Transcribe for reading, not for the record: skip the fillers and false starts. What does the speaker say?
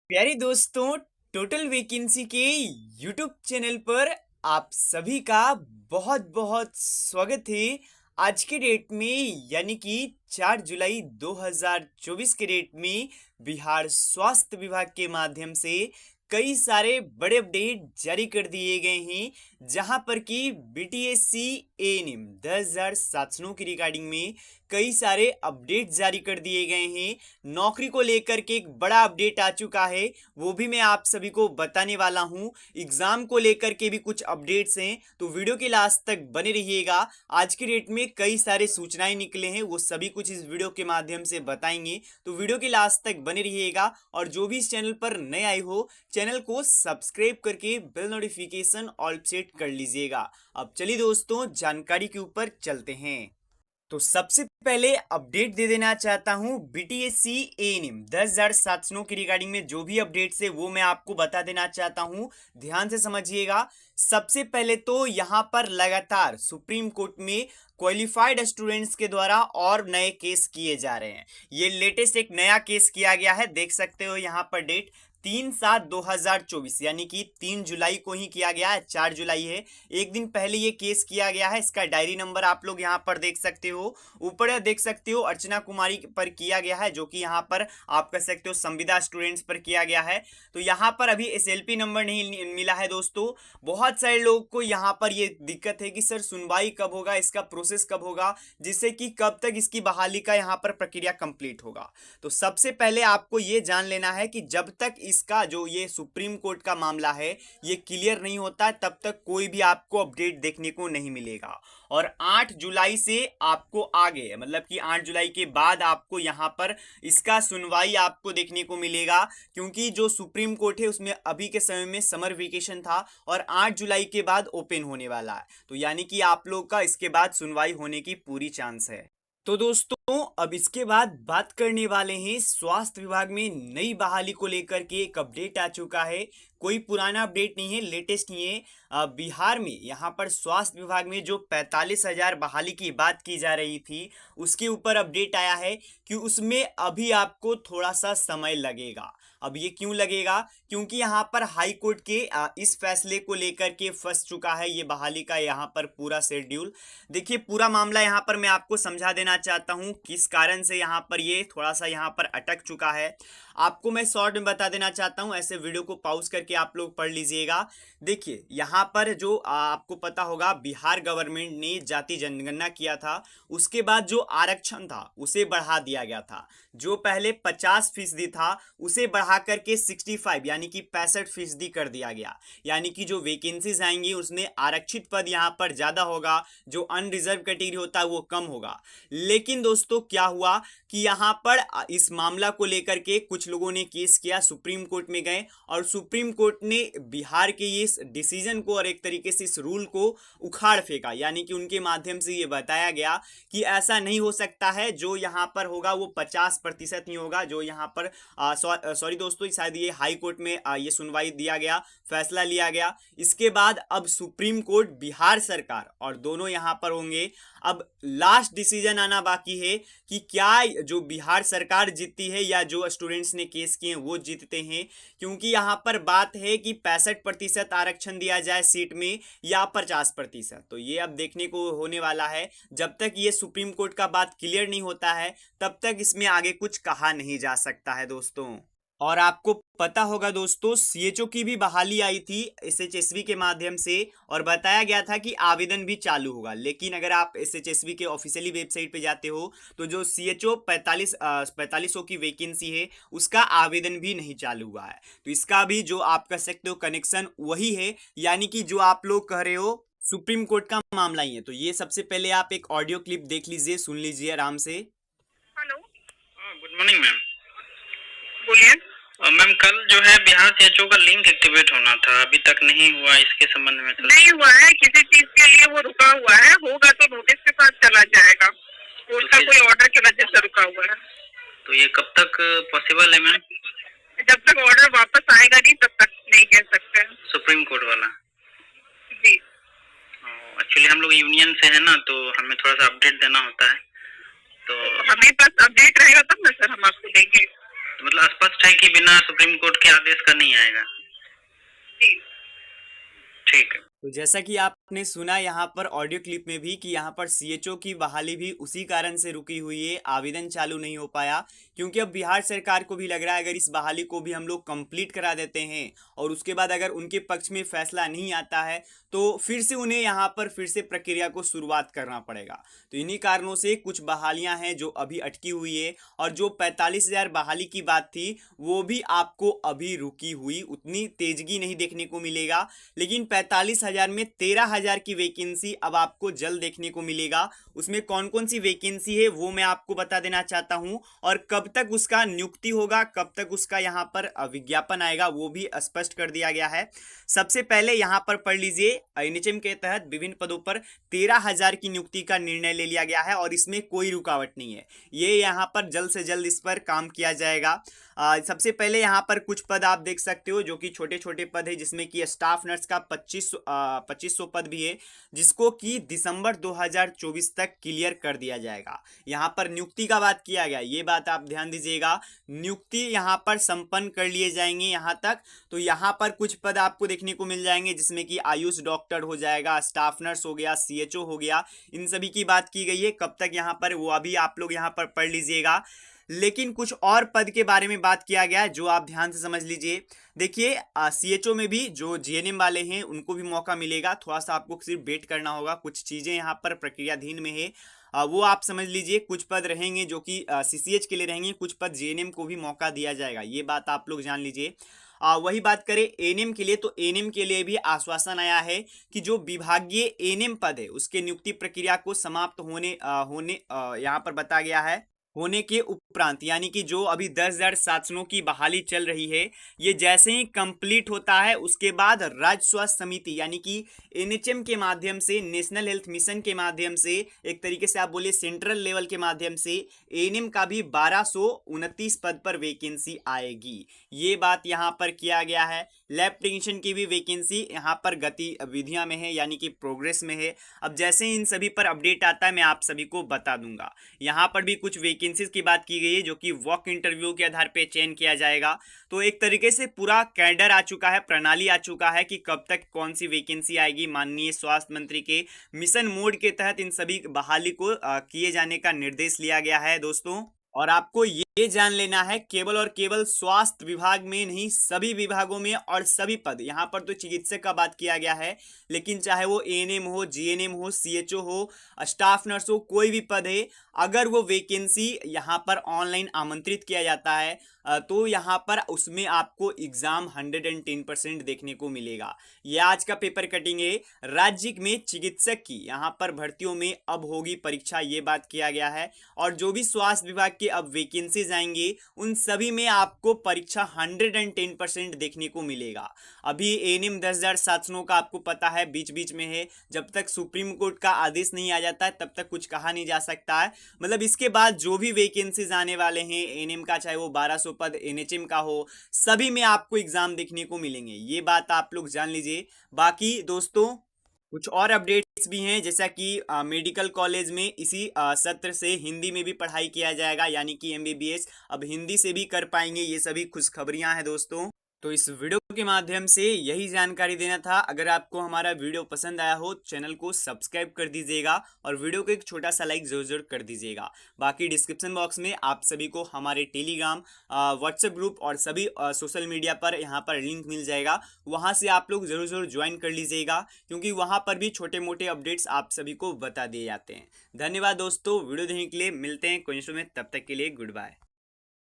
प्यारे दोस्तों, total vacancy के यूट्यूब चैनल पर आप सभी का बहुत बहुत स्वागत है। आज के डेट में यानी कि 4 जुलाई 2024 के डेट में बिहार स्वास्थ्य विभाग के माध्यम से कई सारे बड़े अपडेट जारी कर दिए गए हैं, जहां पर कि बीटीएससी एएनएम 10,000 सेक्शनों की रिगार्डिंग में कई सारे अपडेट जारी कर दिए गए हैं। नौकरी को लेकर के एक बड़ा अपडेट आ चुका है, वो भी मैं आप सभी को बताने वाला हूं। एग्जाम को लेकर के भी कुछ अपडेट्स हैं, तो वीडियो के लास्ट तक बने रहिएगा। आज के डेट में कई सारे सूचनाएं निकले हैं, वो सभी कुछ इस वीडियो के माध्यम से बताएंगे, तो वीडियो के लास्ट तक बने रहिएगा। और जो भी इस चैनल पर नए आए हो, चैनल को सब्सक्राइब करके बेल नोटिफिकेशन ऑल सेट कर लीजिएगा। अब चलिए दोस्तों, जानकारी के ऊपर चलते हैं। तो सबसे पहले अपडेट दे देना चाहता हूं बीटीएससी एएनएम 10,000 सेक्शनों की रिगार्डिंग में जो भी अपडेट्स है वो मैं आपको बता देना चाहता हूं। ध्यान से समझिएगा। सबसे पहले तो यहां पर लगातार सुप्रीम कोर्ट में क्वालिफाइड स्टूडेंट्स के द्वारा और नए केस किए जा रहे हैं। ये लेटेस्ट एक नया केस किया गया है, देख सकते हो यहां पर डेट 3/7/2024 यानी कि 3 जुलाई को ही किया गया है। 4 जुलाई है, एक दिन पहले ये केस किया गया है। इसका डायरी नंबर आप लोग यहाँ पर देख सकते हो, ऊपर देख सकते हो अर्चना कुमारी पर किया गया है, जो कि यहाँ पर आप कह सकते हो संविदा स्टूडेंट्स पर किया गया है। तो यहाँ पर अभी एसएलपी नंबर नहीं मिला है दोस्तों। बहुत सारे लोगों को यहाँ पर ये दिक्कत है कि सर सुनवाई कब होगा, इसका प्रोसेस कब होगा, जिससे कि कब तक इसकी बहाली का यहाँ पर प्रक्रिया कंप्लीट होगा। तो सबसे पहले आपको ये जान लेना है कि जब तक इसका जो ये सुप्रीम कोर्ट का मामला है ये क्लियर नहीं होता, तब तक कोई भी आपको अपडेट देखने को नहीं मिलेगा। और 8 जुलाई से आपको आगे, मतलब कि 8 जुलाई के बाद आपको यहाँ पर इसका सुनवाई आपको देखने को मिलेगा, क्योंकि जो सुप्रीम कोर्ट है उसमें अभी के समय में समर वेकेशन था और 8 जुलाई के बाद ओपन होने वाला है। तो यानी कि आप लोग का इसके बाद सुनवाई होने की पूरी चांस है। तो दोस्तों, अब इसके बाद बात करने वाले हैं स्वास्थ्य विभाग में नई बहाली को लेकर के एक अपडेट आ चुका है। कोई पुराना अपडेट नहीं है, लेटेस्ट नहीं है। बिहार में यहाँ पर स्वास्थ्य विभाग में जो 45,000 बहाली की बात की जा रही थी, उसके ऊपर अपडेट आया है कि उसमें अभी आपको थोड़ा सा समय लगेगा। अब ये क्यों लगेगा? क्योंकि यहाँ पर हाई कोर्ट के इस फैसले को लेकर के फंस चुका है ये बहाली का यहाँ पर पूरा शेड्यूल। देखिए, पूरा मामला यहाँ पर मैं आपको समझा देना चाहता हूँ किस कारण से यहाँ पर ये थोड़ा सा यहाँ पर अटक चुका है। आपको मैं शॉर्ट में बता देना चाहता हूँ, ऐसे वीडियो को पॉज करके आप लोग पढ़ लीजिएगा। देखिए, यहाँ पर जो आपको पता होगा, बिहार गवर्नमेंट ने जाति जनगणना किया था, उसके बाद जो आरक्षण था उसे बढ़ा दिया गया था। जो पहले 50% था उसे बढ़ा करके 65 यानी कि 65% कर दिया गया। यानी कि जो वैकेंसीज आएंगी उसमें आरक्षित पद यहाँ पर ज्यादा होगा, जो अनरिजर्व कैटेगरी होता है वो कम होगा। लेकिन दोस्तों, क्या हुआ कि यहाँ पर इस मामला को लेकर के कुछ लोगों ने केस किया, सुप्रीम कोर्ट में गए और सुप्रीम कोर्ट ने बिहार के इस डिसीजन को और एक तरीके से इस रूल को उखाड़ फेंका। यानी कि उनके माध्यम से ये बताया गया कि ऐसा नहीं हो सकता है, जो यहाँ पर होगा वो 50% ही होगा। जो यहाँ पर सॉरी दोस्तों, शायद ये हाई कोर्ट में ये सुनवाई दिया गया, फैसला लिया गया। इसके बाद अब सुप्रीम कोर्ट, बिहार सरकार और दोनों यहाँ पर होंगे। अब लास्ट डिसीजन आना बाकी है कि क्या जो बिहार सरकार जीतती है या जो स्टूडेंट्स ने केस किए वो जीतते हैं। क्योंकि यहाँ पर बात है कि 65% आरक्षण दिया जाए सीट में या 50%। तो ये अब देखने को होने वाला है। जब तक ये सुप्रीम कोर्ट का बात क्लियर नहीं होता है, तब तक इसमें आगे कुछ कहा नहीं जा सकता है दोस्तों। और आपको पता होगा दोस्तों, सीएचओ की भी बहाली आई थी एसएचएसवी के माध्यम से और बताया गया था कि आवेदन भी चालू होगा। लेकिन अगर आप एसएचएसवी के ऑफिशियली वेबसाइट पे जाते हो तो जो सीएचओ 4500 की वैकेंसी है उसका आवेदन भी नहीं चालू हुआ है। तो इसका भी जो आप कह सकते हो कनेक्शन वही है, यानी कि जो आप लोग कह रहे हो सुप्रीम कोर्ट का मामला ही है। तो ये सबसे पहले आप एक ऑडियो क्लिप देख लीजिए, सुन लीजिए आराम से। Hello, good morning ma'am. बोलिए मैम। कल जो है बिहार सीएचओ का लिंक एक्टिवेट होना था, अभी तक नहीं हुआ। इसके संबंध में नहीं हुआ है, किसी चीज के लिए वो रुका हुआ है। होगा तो नोटिस के साथ चला जाएगा। कोर्ट का कोई ऑर्डर की वजह से रुका हुआ है। तो ये कब तक पॉसिबल है मैम? जब तक ऑर्डर वापस आएगा नहीं तब तक नहीं कह सकते। सुप्रीम कोर्ट वाला? जी। एक्चुअली हम लोग यूनियन से है ना, तो हमें थोड़ा सा अपडेट देना होता है। तो हमें पास अपडेट रहेगा तब ना सर हम आपको देंगे। तो मतलब स्पष्ट है कि बिना सुप्रीम कोर्ट के आदेश का नहीं आएगा। ठीक है। तो जैसा कि आपने सुना यहाँ पर ऑडियो क्लिप में भी कि यहाँ पर सीएचओ की बहाली भी उसी कारण से रुकी हुई है, आवेदन चालू नहीं हो पाया, क्योंकि अब बिहार सरकार को भी लग रहा है अगर इस बहाली को भी हम लोग कंप्लीट करा देते हैं और उसके बाद अगर उनके पक्ष में फैसला नहीं आता है तो फिर से उन्हें यहाँ पर फिर से प्रक्रिया को शुरुआत करना पड़ेगा। तो इन्हीं कारणों से कुछ बहालियां हैं जो अभी अटकी हुई है, और जो 45,000 बहाली की बात थी वो भी आपको अभी रुकी हुई, उतनी तेजगी नहीं देखने को मिलेगा। लेकिन 45,000 में 13,000 की वैकेंसी अब आपको जल्द देखने को मिलेगा। उसमें कौन कौन सी वैकेंसी है वो मैं आपको बता देना चाहता हूं, और कब तक उसका नियुक्ति होगा, कब तक उसका यहाँ पर विज्ञापन आएगा वो भी स्पष्ट कर दिया गया है। सबसे पहले यहाँ पर पढ़ लीजिए, एनएचएम के तहत विभिन्न पदों पर 13,000 की नियुक्ति का निर्णय ले लिया गया है और इसमें कोई रुकावट नहीं है। ये यहाँ पर जल्द से जल्द इस पर काम किया जाएगा। सबसे पहले यहाँ पर कुछ पद आप देख सकते हो जो कि छोटे छोटे पद है, जिसमें कि स्टाफ नर्स का 2500 पद भी है, जिसको कि दिसंबर 2024 तक क्लियर कर दिया जाएगा। यहाँ पर नियुक्ति का बात किया गया, ये बात आप ध्यान दीजिएगा, नियुक्ति यहाँ पर संपन्न कर लिए जाएंगे यहाँ तक। तो यहाँ पर कुछ पद आपको देखने को मिल जाएंगे, जिसमें कि आयुष डॉक्टर हो जाएगा, स्टाफ नर्स हो गया, सीएचओ हो गया, इन सभी की बात की गई है। कब तक यहाँ पर वो अभी आप लोग यहाँ पर पढ़ लीजिएगा। लेकिन कुछ और पद के बारे में बात किया गया है जो आप ध्यान से समझ लीजिए। देखिए, सीएचओ में भी जो जीएनएम वाले हैं उनको भी मौका मिलेगा, थोड़ा सा आपको सिर्फ वेट करना होगा, कुछ चीज़ें यहाँ पर प्रक्रियाधीन में है, वो आप समझ लीजिए। कुछ पद रहेंगे जो कि सीसीएच के लिए रहेंगे, कुछ पद जीएनएम को भी मौका दिया जाएगा, ये बात आप लोग जान लीजिए। वही बात करें एएनएम के लिए, तो एएनएम के लिए भी आश्वासन आया है कि जो विभागीय एएनएम पद है उसके नियुक्ति प्रक्रिया को समाप्त होने यहाँ पर बताया गया है, होने के उपरांत, यानी कि जो अभी 10,000 शासनों की बहाली चल रही है, ये जैसे ही कंप्लीट होता है उसके बाद राज्य स्वास्थ्य समिति यानी कि एनएचएम के माध्यम से, नेशनल हेल्थ मिशन के माध्यम से, एक तरीके से आप बोलिए सेंट्रल लेवल के माध्यम से एएनएम का भी 1229 पद पर वैकेंसी आएगी, ये बात यहाँ पर किया गया है। लैब टेक्नीशियन की भी वैकेंसी यहाँ पर गतिविधियां में है, यानी कि प्रोग्रेस में है। अब जैसे ही इन सभी पर अपडेट आता है मैं आप सभी को बता दूंगा। यहाँ पर भी कुछ वैकेंसीज की बात की गई है जो कि वॉक इंटरव्यू के आधार पे चयन किया जाएगा। तो एक तरीके से पूरा कैडर आ चुका है, प्रणाली आ चुका है कि कब तक कौन सी वैकेंसी आएगी। माननीय स्वास्थ्य मंत्री के मिशन मोड के तहत इन सभी बहाली को किए जाने का निर्देश लिया गया है दोस्तों। और आपको ये जान लेना है केवल और केवल स्वास्थ्य विभाग में नहीं, सभी विभागों में और सभी पद, यहाँ पर तो चिकित्सक का बात किया गया है, लेकिन चाहे वो एएनएम हो, जीएनएम हो, सीएचओ हो, स्टाफ नर्स हो, कोई भी पद है, अगर वो वैकेंसी यहाँ पर ऑनलाइन आमंत्रित किया जाता है तो यहाँ पर उसमें आपको एग्जाम 110% देखने को मिलेगा। ये आज का पेपर कटिंग है। राज्य में चिकित्सक की यहाँ पर भर्तियों में अब होगी परीक्षा, ये बात किया गया है। और जो भी स्वास्थ्य विभाग के अब वैकेंसीज आएंगे उन सभी में आपको परीक्षा 110% देखने को मिलेगा। अभी एएनएम 10,000 शासनों का आपको पता है बीच बीच में है, जब तक सुप्रीम कोर्ट का आदेश नहीं आ जाता है तब तक कुछ कहा नहीं जा सकता है। मतलब इसके बाद जो भी वैकेंसीज आने वाले हैं एएनएम का, चाहे वो 1200 पद एनएचएम का हो, सभी में आपको एग्जाम देखने को मिलेंगे, ये बात आप लोग जान लीजिए। बाकी दोस्तों कुछ और अपडेट्स भी हैं, जैसा कि मेडिकल कॉलेज में इसी सत्र से हिंदी में भी पढ़ाई किया जाएगा, यानी कि एमबीबीएस अब हिंदी से भी कर पाएंगे। ये सभी खुशखबरियां हैं दोस्तों। तो इस वीडियो के माध्यम से यही जानकारी देना था। अगर आपको हमारा वीडियो पसंद आया हो चैनल को सब्सक्राइब कर दीजिएगा और वीडियो को एक छोटा सा लाइक जरूर कर दीजिएगा। बाकी डिस्क्रिप्शन बॉक्स में आप सभी को हमारे टेलीग्राम, व्हाट्सएप ग्रुप और सभी सोशल मीडिया पर यहाँ पर लिंक मिल जाएगा, वहाँ से आप लोग जरूर ज्वाइन कर लीजिएगा, क्योंकि वहाँ पर भी छोटे मोटे अपडेट्स आप सभी को बता दिए जाते हैं। धन्यवाद दोस्तों, वीडियो देखने के लिए। मिलते हैं कोई में, तब तक के लिए गुड बाय।